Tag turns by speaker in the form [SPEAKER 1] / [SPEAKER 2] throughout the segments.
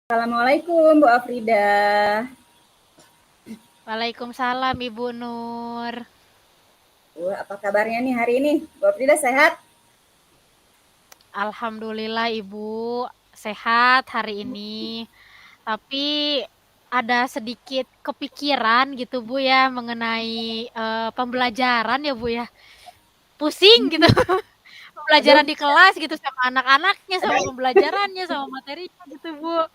[SPEAKER 1] Assalamualaikum Bu Afrida.
[SPEAKER 2] Waalaikumsalam Ibu Nur.
[SPEAKER 1] Apa kabarnya nih hari ini? Bu Afrida sehat?
[SPEAKER 2] Alhamdulillah Ibu sehat hari ini. Tapi ada sedikit kepikiran gitu Bu ya mengenai pembelajaran ya Bu ya. Pusing gitu
[SPEAKER 1] Aduh,
[SPEAKER 2] pembelajaran di kelas gitu sama anak-anaknya, sama pembelajarannya, sama materinya gitu Bu.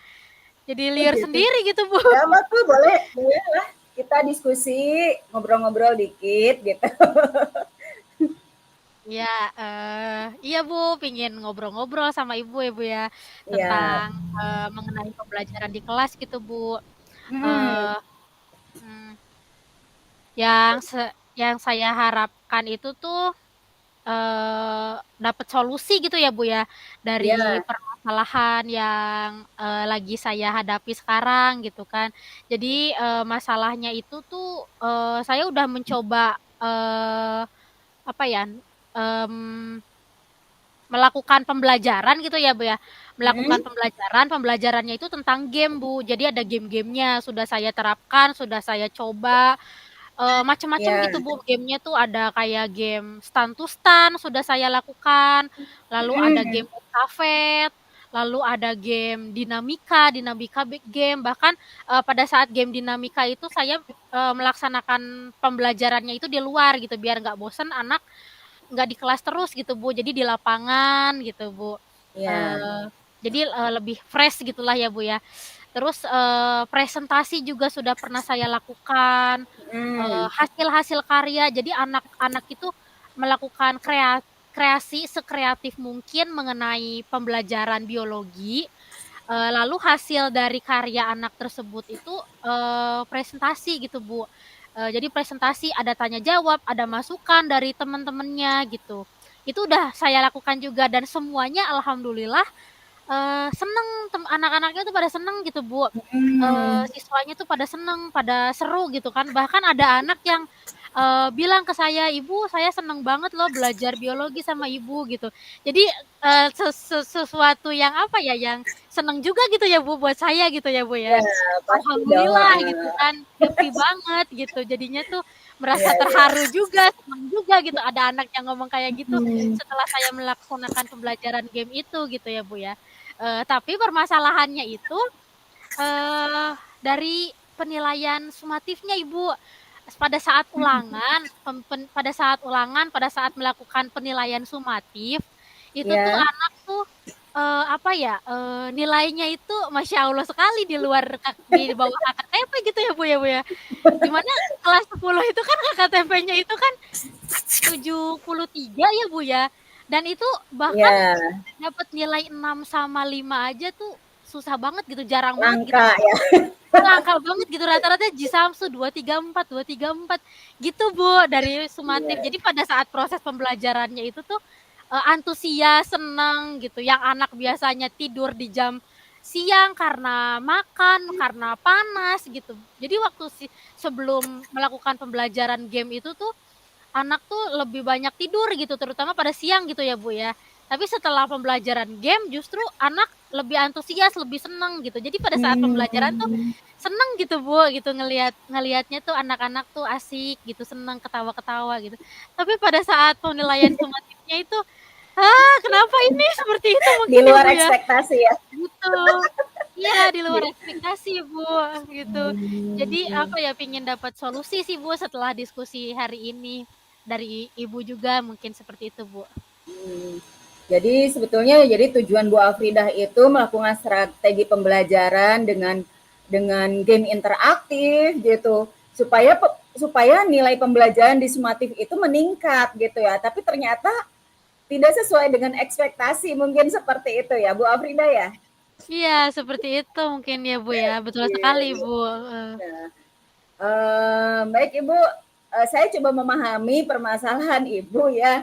[SPEAKER 2] Jadi
[SPEAKER 1] oh
[SPEAKER 2] liar
[SPEAKER 1] gitu.
[SPEAKER 2] sendiri gitu Bu.
[SPEAKER 1] Gak apa tuh, boleh lah. Kita diskusi, ngobrol-ngobrol dikit gitu.
[SPEAKER 2] Ya, iya Bu, pingin ngobrol-ngobrol sama Ibu ya Bu ya,
[SPEAKER 1] Ya,
[SPEAKER 2] tentang mengenai pembelajaran di kelas gitu Bu.
[SPEAKER 1] hmm,
[SPEAKER 2] Eee, mmm, yang yang saya harapkan itu tuh, dapet solusi gitu ya Bu ya, dari
[SPEAKER 1] ya,
[SPEAKER 2] permasalahan yang lagi saya hadapi sekarang gitu kan. Jadi masalahnya itu tuh saya udah mencoba apa ya, mmm melakukan pembelajaran gitu ya, Bu, ya. Melakukan
[SPEAKER 1] hmm,
[SPEAKER 2] pembelajarannya itu tentang game, Bu. Jadi ada game-gamenya sudah saya terapkan, sudah saya coba, macem-macem
[SPEAKER 1] ya,
[SPEAKER 2] gitu, Bu, gamenya tuh ada kayak game Stand to Stand sudah saya lakukan, lalu ada
[SPEAKER 1] hmm,
[SPEAKER 2] game estafet, lalu ada game dinamika, game, bahkan pada saat game dinamika itu saya melaksanakan pembelajarannya itu di luar gitu, biar nggak bosen anak nggak di kelas terus gitu, Bu, jadi di lapangan gitu, Bu.
[SPEAKER 1] ya,
[SPEAKER 2] Eee, jadi lebih fresh gitulah ya, Bu, ya. Terus presentasi juga sudah pernah saya lakukan,
[SPEAKER 1] hmm,
[SPEAKER 2] hasil-hasil karya. Jadi anak-anak itu melakukan kreasi sekreatif mungkin mengenai pembelajaran biologi, lalu hasil dari karya anak tersebut itu presentasi gitu, Bu. Jadi presentasi ada tanya jawab, ada masukan dari temen-temennya gitu. Itu udah saya lakukan juga dan semuanya alhamdulillah seneng, anak-anaknya tuh pada seneng gitu, Bu.
[SPEAKER 1] hmm,
[SPEAKER 2] Siswanya tuh pada seneng, pada seru gitu kan. Bahkan ada anak yang bilang ke saya, "Ibu, saya seneng banget loh belajar biologi sama Ibu," gitu. Jadi sesuatu yang apa ya, yang seneng juga gitu ya, Bu, buat saya gitu ya, Bu, ya.
[SPEAKER 1] ya, pasti dong.
[SPEAKER 2] Alhamdulillah gitu kan, happy banget gitu. Jadinya tuh merasa
[SPEAKER 1] Ya, ya,
[SPEAKER 2] terharu juga, seneng juga gitu ada anak yang ngomong kayak gitu
[SPEAKER 1] hmm,
[SPEAKER 2] setelah saya melaksanakan pembelajaran game itu gitu ya, Bu, ya. Tapi permasalahannya itu, dari penilaian sumatifnya, Ibu. Pada saat melakukan penilaian sumatif, itu tuh
[SPEAKER 1] ya,
[SPEAKER 2] anak tuh, apa ya, nilainya itu masya Allah sekali di bawah KKTP gitu ya, Bu, ya. Di mana kelas 10 itu kan KKTP-nya itu kan 73 ya, Bu, ya. Dan itu bahkan
[SPEAKER 1] ya,
[SPEAKER 2] dapet nilai 6 sama 5 aja tuh susah banget gitu, jarang banget gitu.
[SPEAKER 1] langka ya.
[SPEAKER 2] Langka banget gitu, rata-rata Jisamsu 234 gitu, Bu, dari sumatif.
[SPEAKER 1] Iya,
[SPEAKER 2] Jadi pada saat proses pembelajarannya itu tuh, antusias, seneng gitu, yang anak biasanya tidur di jam siang karena makan, karena panas gitu. Jadi waktu sebelum melakukan pembelajaran game itu tuh anak tuh lebih banyak tidur gitu, terutama pada siang gitu ya, Bu, ya. Tapi setelah pembelajaran game justru anak lebih antusias, lebih seneng gitu. Jadi pada saat pembelajaran tuh
[SPEAKER 1] hmm,
[SPEAKER 2] seneng gitu, Bu, gitu ngelihatnya tuh anak-anak tuh asik gitu, seneng ketawa-ketawa gitu. Tapi pada saat penilaian sumatifnya itu, kenapa ini seperti itu
[SPEAKER 1] di
[SPEAKER 2] mungkin ya,
[SPEAKER 1] luar
[SPEAKER 2] Bu, ya?
[SPEAKER 1] ekspektasi ya.
[SPEAKER 2] Gitu. Iya, di luar ekspektasi, Bu, gitu. Jadi apa ya, pengen dapat solusi sih, Bu, setelah diskusi hari ini. Dari Ibu juga mungkin seperti itu, Bu.
[SPEAKER 1] Hmm. Jadi sebetulnya jadi tujuan Bu Afridah itu melakukan strategi pembelajaran dengan game interaktif gitu supaya nilai pembelajaran di sumatif itu meningkat gitu ya. Tapi ternyata tidak sesuai dengan ekspektasi mungkin seperti itu ya Bu Afridah ya.
[SPEAKER 2] Iya, seperti itu mungkin ya, Bu, ya. Betul
[SPEAKER 1] Iya,
[SPEAKER 2] sekali,
[SPEAKER 1] iya.
[SPEAKER 2] Bu, heeh.
[SPEAKER 1] Nah, baik Ibu, saya coba memahami permasalahan Ibu ya.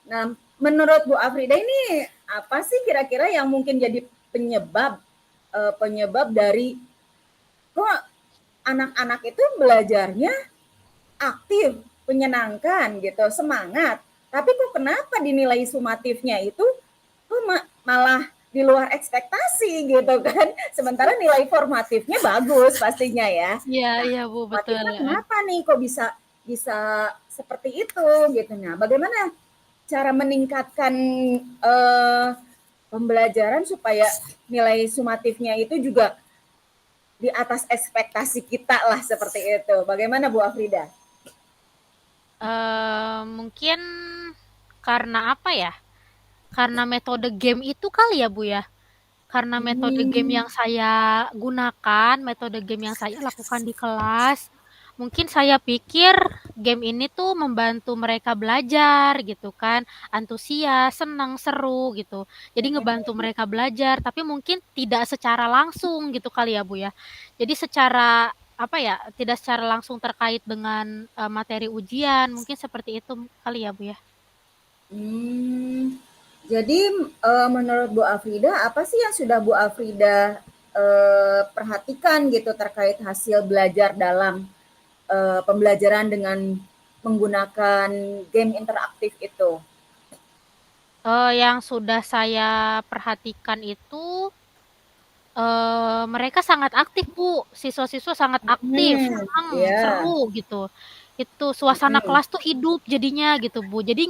[SPEAKER 1] Nah, menurut Bu Afrida ini apa sih kira-kira yang mungkin jadi penyebab penyebab dari kok anak-anak itu belajarnya aktif, menyenangkan gitu, semangat. Tapi kok kenapa dinilai sumatifnya itu kok malah di luar ekspektasi gitu kan. Sementara nilai formatifnya bagus pastinya ya.
[SPEAKER 2] Iya,
[SPEAKER 1] Nah,
[SPEAKER 2] iya Bu, betul.
[SPEAKER 1] formatifnya kenapa nih kok bisa bisa seperti itu gitu. Nah, bagaimana cara meningkatkan eh, pembelajaran supaya nilai sumatifnya itu juga di atas ekspektasi kita lah seperti itu. Bagaimana Bu Afrida?
[SPEAKER 2] Mungkin karena apa ya? Karena metode game itu kali ya Bu ya? Karena metode game
[SPEAKER 1] Hmm,
[SPEAKER 2] yang saya gunakan, metode game yang saya lakukan di kelas, mungkin saya pikir game ini tuh membantu mereka belajar gitu kan, antusias, senang, seru gitu. Jadi ngebantu mereka belajar, tapi mungkin tidak secara langsung gitu kali ya Bu ya. Jadi secara apa ya, tidak secara langsung terkait dengan materi ujian, mungkin seperti itu kali ya Bu ya.
[SPEAKER 1] hmm. Jadi menurut Bu Afrida apa sih yang sudah Bu Afrida perhatikan gitu terkait hasil belajar dalam pembelajaran dengan menggunakan game interaktif itu?
[SPEAKER 2] Yang sudah saya perhatikan itu mereka sangat aktif, Bu, siswa-siswa sangat aktif,
[SPEAKER 1] Hmm,
[SPEAKER 2] senang,
[SPEAKER 1] ya,
[SPEAKER 2] seru gitu. Itu suasana
[SPEAKER 1] hmm,
[SPEAKER 2] kelas tuh hidup jadinya gitu, Bu. Jadi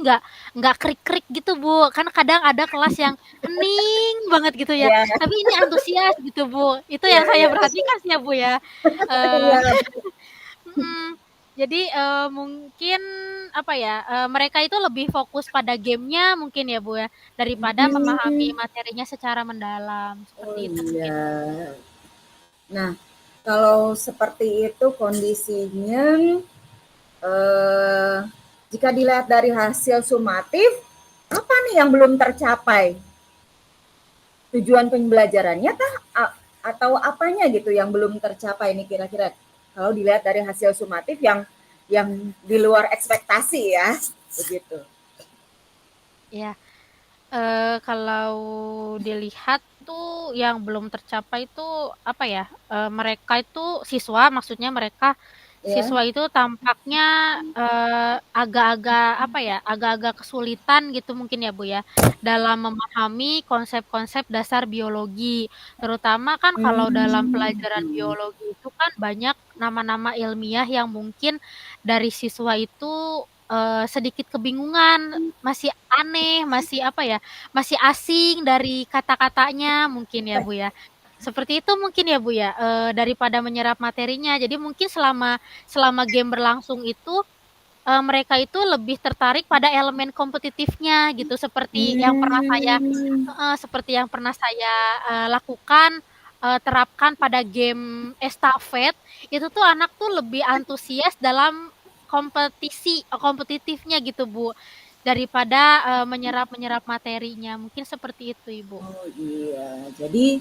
[SPEAKER 2] nggak krik-krik gitu, Bu. Kan kadang ada kelas yang hening banget gitu ya,
[SPEAKER 1] ya,
[SPEAKER 2] tapi ini antusias gitu, Bu. Itu
[SPEAKER 1] ya,
[SPEAKER 2] yang saya
[SPEAKER 1] ya, betul.
[SPEAKER 2] perhatikan sih ya, Bu, ya. Eee
[SPEAKER 1] Ya,
[SPEAKER 2] Mhm. Jadi, mungkin apa ya, mereka itu lebih fokus pada game-nya mungkin ya, Bu, ya, daripada memahami
[SPEAKER 1] hmm,
[SPEAKER 2] materinya secara mendalam,
[SPEAKER 1] oh
[SPEAKER 2] seperti itu mungkin.
[SPEAKER 1] iya. Nah, kalau seperti itu kondisinya, eh, jika dilihat dari hasil sumatif, apa nih yang belum tercapai? Tujuan pembelajarannya kah? Atau apanya gitu yang belum tercapai nih kira-kira? Kalau dilihat dari hasil sumatif yang di luar ekspektasi ya, begitu.
[SPEAKER 2] Iya, kalau dilihat tuh yang belum tercapai tuh apa ya, mereka itu siswa maksudnya mereka
[SPEAKER 1] Ya.
[SPEAKER 2] siswa itu tampaknya, agak-agak apa ya, agak-agak kesulitan gitu mungkin ya, Bu, ya, dalam memahami konsep-konsep dasar biologi. Terutama kan kalau dalam pelajaran
[SPEAKER 1] Hmm.
[SPEAKER 2] biologi itu kan banyak nama-nama ilmiah yang mungkin dari siswa itu, sedikit kebingungan, masih aneh, masih apa ya, masih asing dari kata-katanya mungkin ya, Bu, ya. Seperti itu mungkin ya, Bu, ya, daripada menyerap materinya. Jadi mungkin selama selama game berlangsung itu, mereka itu lebih tertarik pada elemen kompetitifnya gitu, seperti yang pernah saya
[SPEAKER 1] Hmm.
[SPEAKER 2] heeh, seperti yang pernah saya, lakukan, terapkan pada game estafet, itu tuh anak tuh lebih antusias dalam kompetitifnya gitu, Bu, daripada, menyerap materinya, mungkin seperti itu, Ibu.
[SPEAKER 1] Oh iya, jadi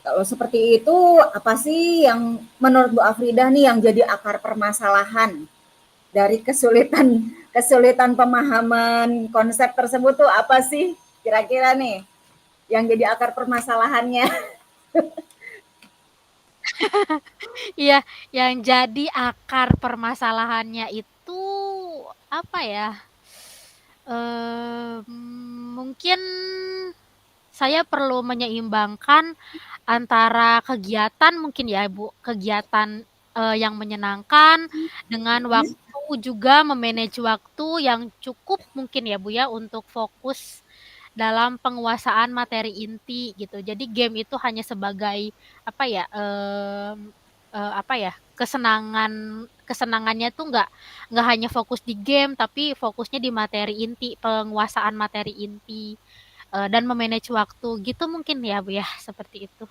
[SPEAKER 1] kalau seperti itu apa sih yang menurut Bu Afridah nih yang jadi akar permasalahan dari kesulitan kesulitan pemahaman konsep tersebut tuh apa sih kira-kira nih yang jadi akar permasalahannya?
[SPEAKER 2] Iya, yang jadi akar permasalahannya itu apa ya? Mungkin saya perlu menyeimbangkan antara kegiatan mungkin ya, Bu, kegiatan, yang menyenangkan dengan waktu juga me-manage waktu yang cukup mungkin ya, Bu, ya, untuk fokus dalam penguasaan materi inti gitu. Jadi game itu hanya sebagai apa ya, apa ya, kesenangannya tuh nggak hanya fokus di game, tapi fokusnya di materi inti, penguasaan materi inti, dan me-manage waktu gitu mungkin ya, Bu, ya, seperti itu.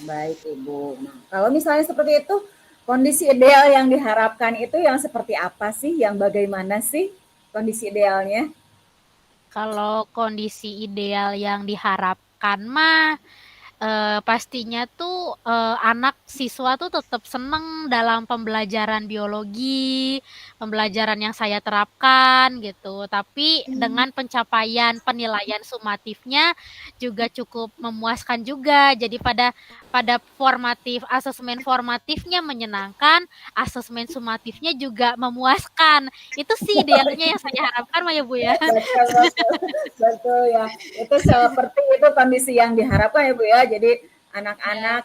[SPEAKER 1] Baik Ibu. Nah, kalau misalnya seperti itu, kondisi ideal yang diharapkan itu yang seperti apa sih? Yang bagaimana sih kondisi idealnya?
[SPEAKER 2] Kalau kondisi ideal yang diharapkan mah, pastinya tuh, anak siswa tuh tetap seneng dalam pembelajaran biologi, pembelajaran yang saya terapkan gitu, tapi dengan pencapaian penilaian sumatifnya juga cukup memuaskan juga. Jadi pada pada asesmen formatifnya menyenangkan, asesmen sumatifnya juga memuaskan. Itu sih idealnya yang saya harapkan mah ya, Bu, ya.
[SPEAKER 1] Betul, betul, betul ya. Itu seperti itu kondisi yang diharapkan ya Bu ya. Jadi
[SPEAKER 2] Ya,
[SPEAKER 1] anak-anak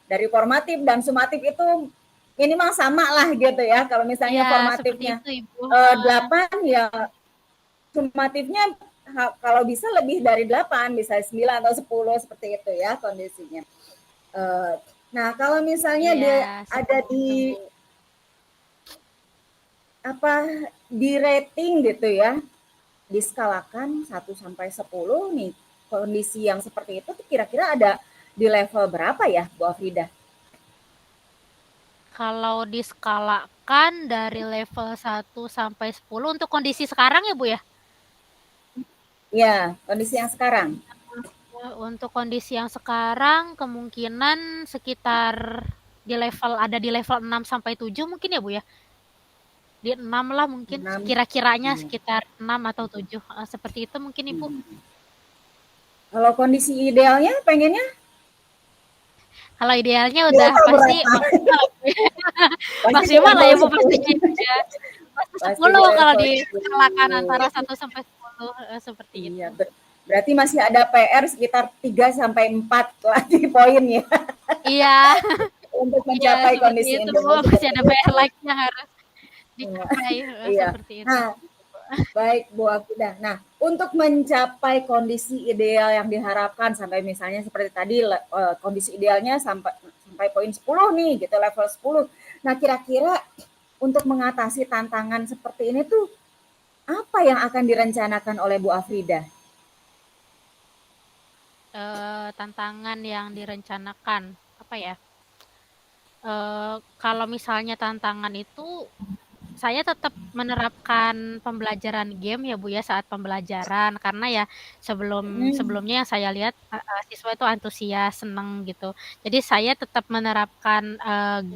[SPEAKER 1] dari formatif dan sumatif itu minimal sama lah gitu ya. Kalau misalnya
[SPEAKER 2] iya seperti
[SPEAKER 1] formatifnya
[SPEAKER 2] itu, Ibu, heeh.
[SPEAKER 1] 8 ya sumatifnya kalau bisa lebih dari 8, bisa 9 atau 10 seperti itu ya kondisinya. Eh, nah, kalau misalnya
[SPEAKER 2] Iya,
[SPEAKER 1] dia ada
[SPEAKER 2] seperti itu, Bu.
[SPEAKER 1] di apa di rating gitu ya, diskalakan 1 sampai 10 nih, kondisi yang seperti itu kira-kira ada di level berapa ya, Bu Afrida?
[SPEAKER 2] Kalau diskalakan dari level 1 sampai 10 untuk kondisi sekarang ya, Bu, ya?
[SPEAKER 1] Ya, kondisi yang sekarang.
[SPEAKER 2] Untuk kondisi yang sekarang kemungkinan sekitar di level 6 sampai 7 mungkin ya, Bu, ya? Di 6 lah mungkin,
[SPEAKER 1] 6.
[SPEAKER 2] kira-kiranya
[SPEAKER 1] Ya.
[SPEAKER 2] sekitar 6 atau 7, seperti itu mungkin, Ibu.
[SPEAKER 1] Kalau kondisi idealnya pengennya
[SPEAKER 2] Kalau idealnya
[SPEAKER 1] di
[SPEAKER 2] udah
[SPEAKER 1] level
[SPEAKER 2] pasti
[SPEAKER 1] berapa?
[SPEAKER 2] maksimal, Bu, ya.
[SPEAKER 1] Pasti di
[SPEAKER 2] Maksimal lah
[SPEAKER 1] level
[SPEAKER 2] ya, Bu,
[SPEAKER 1] 10.
[SPEAKER 2] pastinya, Ibu, ya. Pasti
[SPEAKER 1] Pasti di
[SPEAKER 2] 10 kalau
[SPEAKER 1] level
[SPEAKER 2] diskalakan antara
[SPEAKER 1] 10.
[SPEAKER 2] 1 sampai 10, seperti
[SPEAKER 1] Iya,
[SPEAKER 2] itu.
[SPEAKER 1] berarti masih ada PR sekitar 3 sampai 4 lagi poin ya
[SPEAKER 2] Iya.
[SPEAKER 1] untuk
[SPEAKER 2] Iya,
[SPEAKER 1] mencapai
[SPEAKER 2] seperti
[SPEAKER 1] kondisi
[SPEAKER 2] itu, Bu,
[SPEAKER 1] ideal
[SPEAKER 2] masih
[SPEAKER 1] seperti
[SPEAKER 2] ada PR
[SPEAKER 1] itu.
[SPEAKER 2] lagi-nya harus dicapai,
[SPEAKER 1] Iya.
[SPEAKER 2] seperti itu.
[SPEAKER 1] Nah, baik Bu Afidah. Nah, untuk mencapai kondisi ideal yang diharapkan sampai misalnya seperti tadi kondisi idealnya sampai sampai poin 10 nih gitu, level 10. Nah, kira-kira untuk mengatasi tantangan seperti ini tuh apa yang akan direncanakan oleh Bu Afrida?
[SPEAKER 2] Tantangan yang direncanakan, apa ya, kalau misalnya tantangan itu saya tetap menerapkan pembelajaran game ya, Bu, ya, saat pembelajaran. Karena ya
[SPEAKER 1] Hmm.
[SPEAKER 2] sebelumnya yang saya lihat, siswa itu antusias, seneng gitu. Jadi saya tetap menerapkan,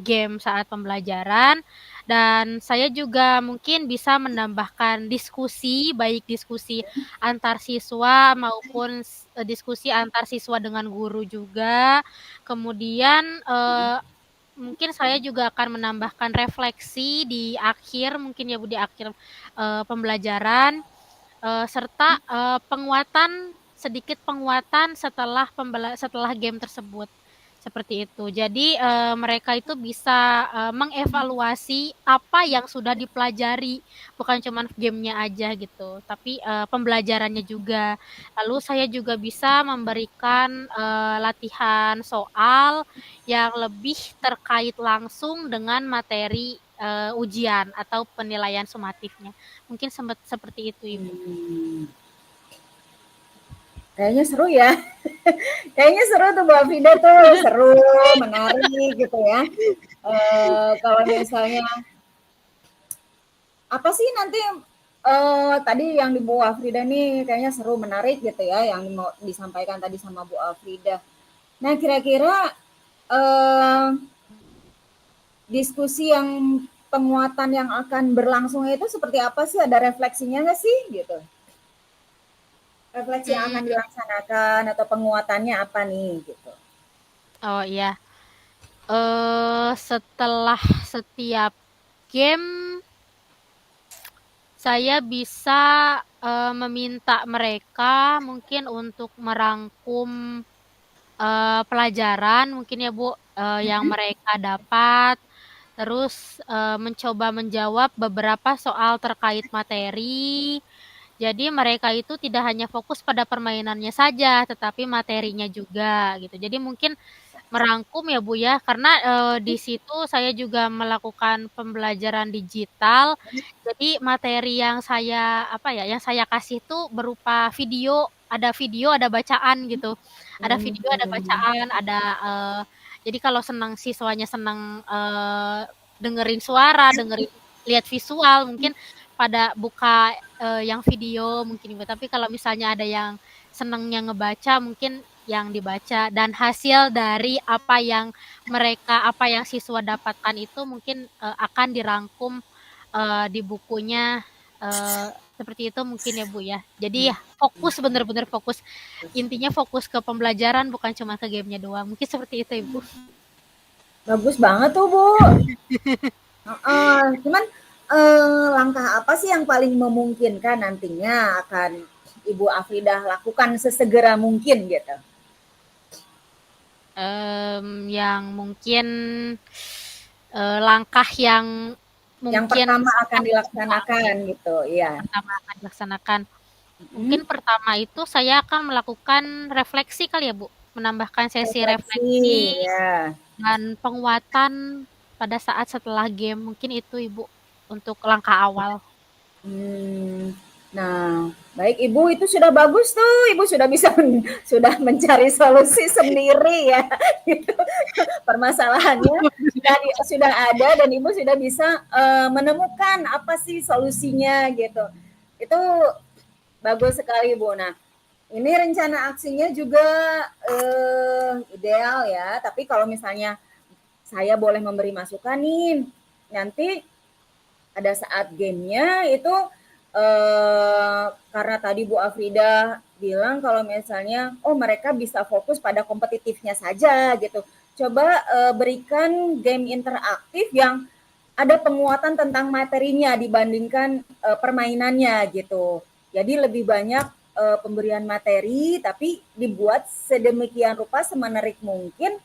[SPEAKER 2] game saat pembelajaran dan saya juga mungkin bisa menambahkan diskusi, baik diskusi antar siswa maupun diskusi antar siswa dengan guru juga. Kemudian, mungkin saya juga akan menambahkan refleksi di akhir mungkin ya, Bu, di akhir, pembelajaran, serta, sedikit penguatan setelah game tersebut, seperti itu. Jadi, mereka itu bisa, mengevaluasi apa yang sudah dipelajari, bukan cuman game-nya aja gitu, tapi, pembelajarannya juga. Lalu saya juga bisa memberikan, latihan soal yang lebih terkait langsung dengan materi, ujian atau penilaian sumatifnya. Mungkin seperti itu, Ibu.
[SPEAKER 1] Hmm. Kayaknya seru ya. Kayaknya seru tuh Bu Afrida tuh, seru, menarik gitu ya. Kalau misalnya apa sih nanti tadi yang di Bu Afrida nih kayaknya seru, menarik gitu ya yang mau disampaikan tadi sama Bu Afrida. Nah, kira-kira eh, diskusi yang penguatan yang akan berlangsung itu seperti apa sih? Ada refleksinya nggak sih gitu? Refleksi yang akan
[SPEAKER 2] Mmm,
[SPEAKER 1] dilaksanakan atau penguatannya apa nih gitu?
[SPEAKER 2] oh iya, setelah setiap game saya bisa, meminta mereka mungkin untuk merangkum, pelajaran mungkin ya, Bu, yang mereka dapat, terus, mencoba menjawab beberapa soal terkait materi. Jadi mereka itu tidak hanya fokus pada permainannya saja, tetapi materinya juga gitu. Jadi mungkin merangkum ya, Bu, ya, karena, di situ saya juga melakukan pembelajaran digital. Jadi materi yang saya, apa ya, yang saya kasih tuh berupa video, ada bacaan gitu. Ada video, ada
[SPEAKER 1] Hmm.
[SPEAKER 2] bacaan, ada, jadi kalau siswanya senang, dengerin suara, lihat visual, mungkin pada buka, yang video mungkin, Ibu. Tapi kalau misalnya ada yang senangnya ngebaca mungkin yang dibaca, dan hasil dari apa yang siswa dapatkan itu mungkin akan dirangkum di bukunya, seperti itu mungkin ya Bu ya. Jadi ya fokus, bener-bener fokus, intinya fokus ke pembelajaran bukan cuma ke gamenya doang, mungkin seperti itu Ibu.
[SPEAKER 1] Bagus banget tuh Bu. Cuman langkah apa sih yang paling memungkinkan nantinya akan Ibu Afridah lakukan sesegera mungkin gitu?
[SPEAKER 2] Yang mungkin langkah yang
[SPEAKER 1] Yang
[SPEAKER 2] mungkin
[SPEAKER 1] pertama akan
[SPEAKER 2] sangat
[SPEAKER 1] dilaksanakan gitu, iya.
[SPEAKER 2] pertama akan dilaksanakan.
[SPEAKER 1] Mhm.
[SPEAKER 2] Mungkin pertama itu saya akan melakukan refleksi kali ya Bu, menambahkan sesi
[SPEAKER 1] Refleksi,
[SPEAKER 2] refleksi
[SPEAKER 1] ya.
[SPEAKER 2] dan penguatan pada saat setelah game, mungkin itu Ibu untuk langkah awal.
[SPEAKER 1] Nah, baik Ibu itu sudah bagus tuh, Ibu sudah bisa sudah mencari solusi sendiri ya, gitu. Permasalahannya sudah ada dan Ibu sudah bisa menemukan apa sih solusinya gitu. Itu bagus sekali Bu. Nah, ini rencana aksinya juga ideal ya. Tapi kalau misalnya saya boleh memberi masukan nih, nanti pada saat gamenya itu karena tadi Bu Afrida bilang kalau misalnya mereka bisa fokus pada kompetitifnya saja gitu. Coba berikan game interaktif yang ada penguatan tentang materinya dibandingkan permainannya gitu. Jadi lebih banyak pemberian materi tapi dibuat sedemikian rupa semenarik mungkin.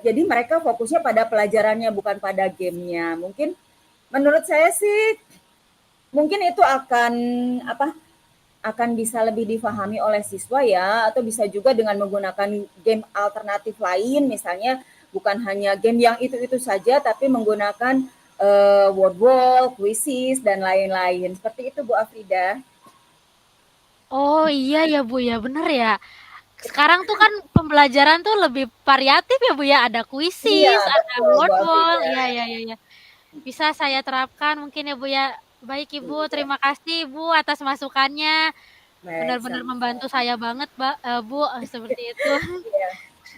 [SPEAKER 1] Jadi mereka fokusnya pada pelajarannya bukan pada gamenya. Mungkin menurut saya sih mungkin itu akan bisa lebih difahami oleh siswa ya, atau bisa juga dengan menggunakan game alternatif lain, misalnya bukan hanya game yang itu saja, tapi menggunakan word wall, quizzes dan lain-lain. Seperti itu Bu Afrida.
[SPEAKER 2] Oh iya ya Bu ya, bener ya. Sekarang tuh kan pembelajaran tuh lebih variatif ya Bu ya, ada
[SPEAKER 1] Iya
[SPEAKER 2] kuisis, ada
[SPEAKER 1] betul Bu
[SPEAKER 2] word wall,
[SPEAKER 1] Afrida.
[SPEAKER 2] iya iya iya iya. Bisa saya terapkan mungkin ya Bu ya. Baik Ibu,
[SPEAKER 1] Iya.
[SPEAKER 2] terima kasih Ibu atas masukannya.
[SPEAKER 1] Baik,
[SPEAKER 2] Benar-benar membantu
[SPEAKER 1] sama-sama.
[SPEAKER 2] saya banget, Bu, seperti itu.
[SPEAKER 1] Iya.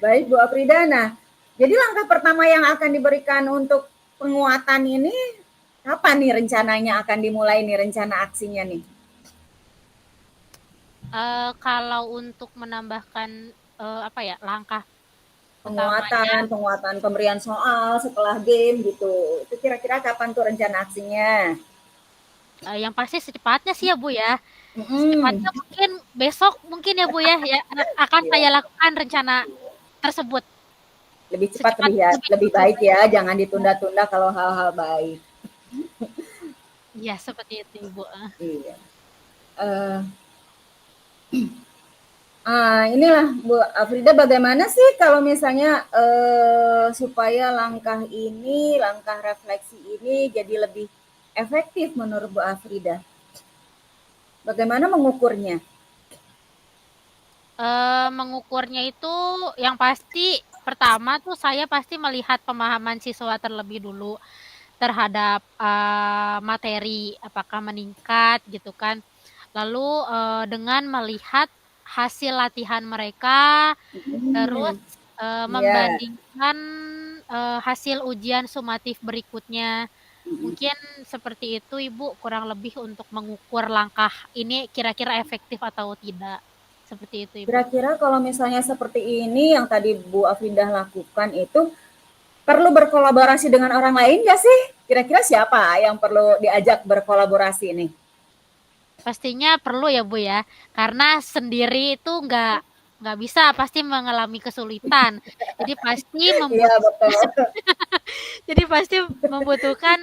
[SPEAKER 1] Baik Bu Afrida. Nah, jadi langkah pertama yang akan diberikan untuk penguatan ini kapan nih rencananya akan dimulai nih rencana aksinya nih?
[SPEAKER 2] Kalau untuk menambahkan, apa ya, langkah utamanya,
[SPEAKER 1] Penguatan pemberian soal setelah game gitu. Itu kira-kira kapan tuh rencana aksinya?
[SPEAKER 2] yang pasti secepatnya sih ya Bu ya.
[SPEAKER 1] Mhm.
[SPEAKER 2] Secepatnya mungkin besok mungkin ya Bu ya, akan
[SPEAKER 1] Iya,
[SPEAKER 2] saya lakukan rencana tersebut.
[SPEAKER 1] lebih cepat
[SPEAKER 2] Secepat lebih
[SPEAKER 1] lebih
[SPEAKER 2] cepat
[SPEAKER 1] baik
[SPEAKER 2] lagi.
[SPEAKER 1] ya, jangan ditunda-tunda kalau hal-hal baik.
[SPEAKER 2] Iya, seperti itu Ibu.
[SPEAKER 1] Iya. Eh, inilah Bu Afrida, bagaimana sih kalau misalnya supaya langkah refleksi ini jadi lebih efektif menurut Bu Afrida? Bagaimana mengukurnya?
[SPEAKER 2] Mengukurnya itu yang pasti pertama tuh saya pasti melihat pemahaman siswa terlebih dulu terhadap, materi, apakah meningkat gitu kan. Lalu, dengan melihat hasil latihan mereka, terus,
[SPEAKER 1] Hmm, ya.
[SPEAKER 2] membandingkan, hasil ujian sumatif berikutnya. Mungkin seperti itu Ibu, kurang lebih untuk mengukur langkah ini kira-kira efektif atau tidak. Seperti itu Ibu.
[SPEAKER 1] Kira-kira kalau misalnya seperti ini yang tadi Bu Afindah lakukan itu perlu berkolaborasi dengan orang lain nggak sih? Kira-kira siapa yang perlu diajak berkolaborasi ini?
[SPEAKER 2] Pastinya perlu ya Bu ya, karena sendiri itu nggak bisa, pasti mengalami kesulitan. Jadi pasti
[SPEAKER 1] Iya betul.
[SPEAKER 2] jadi pasti membutuhkan,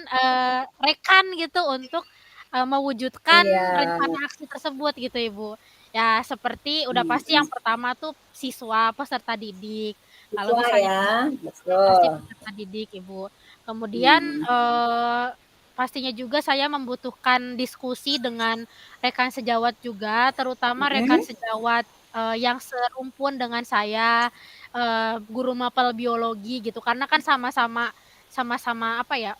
[SPEAKER 2] rekan gitu untuk, mewujudkan
[SPEAKER 1] Iya.
[SPEAKER 2] rencana aksi tersebut gitu Ibu. Ya seperti udah pasti yang pertama tuh siswa, peserta didik, lalu
[SPEAKER 1] Siswa
[SPEAKER 2] misalnya
[SPEAKER 1] ya,
[SPEAKER 2] pasti
[SPEAKER 1] betul.
[SPEAKER 2] peserta didik Ibu. Kemudian,
[SPEAKER 1] Hmm.
[SPEAKER 2] pastinya juga saya membutuhkan diskusi dengan rekan sejawat juga, terutama rekan
[SPEAKER 1] Hmm.
[SPEAKER 2] sejawat, yang serumpun dengan saya, guru mapel biologi gitu, karena kan sama-sama apa ya,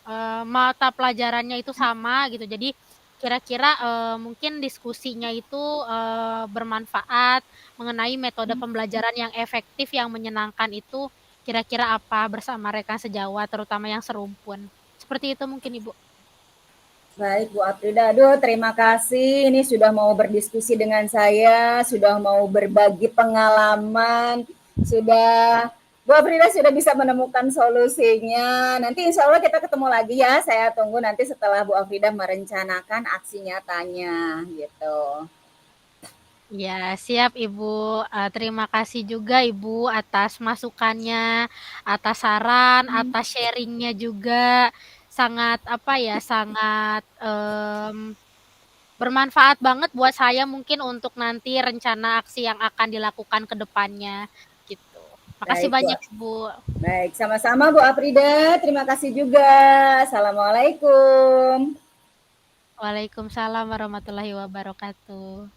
[SPEAKER 2] mata pelajarannya itu sama gitu. Jadi kira-kira, mungkin diskusinya itu, bermanfaat mengenai metode pembelajaran yang efektif, yang menyenangkan itu kira-kira apa bersama rekan sejawat, terutama yang serumpun. Seperti itu mungkin, Ibu.
[SPEAKER 1] Baik Bu Afrida, aduh terima kasih ini sudah mau berdiskusi dengan saya, sudah mau berbagi pengalaman, sudah Bu Afrida sudah bisa menemukan solusinya. Nanti insya Allah kita ketemu lagi ya, saya tunggu nanti setelah Bu Afrida merencanakan aksi nyatanya gitu.
[SPEAKER 2] Ya, siap Ibu. Terima kasih juga Ibu atas masukannya, atas saran, atas sharing-nya juga. Sangat apa ya, sangat, bermanfaat banget buat saya mungkin untuk nanti rencana aksi yang akan dilakukan ke depannya, gitu. Makasih
[SPEAKER 1] Baik Bu,
[SPEAKER 2] banyak Ibu.
[SPEAKER 1] baik sama-sama Bu Afrida, terima kasih juga. Assalamualaikum.
[SPEAKER 2] Waalaikumsalam warahmatullahi wabarakatuh.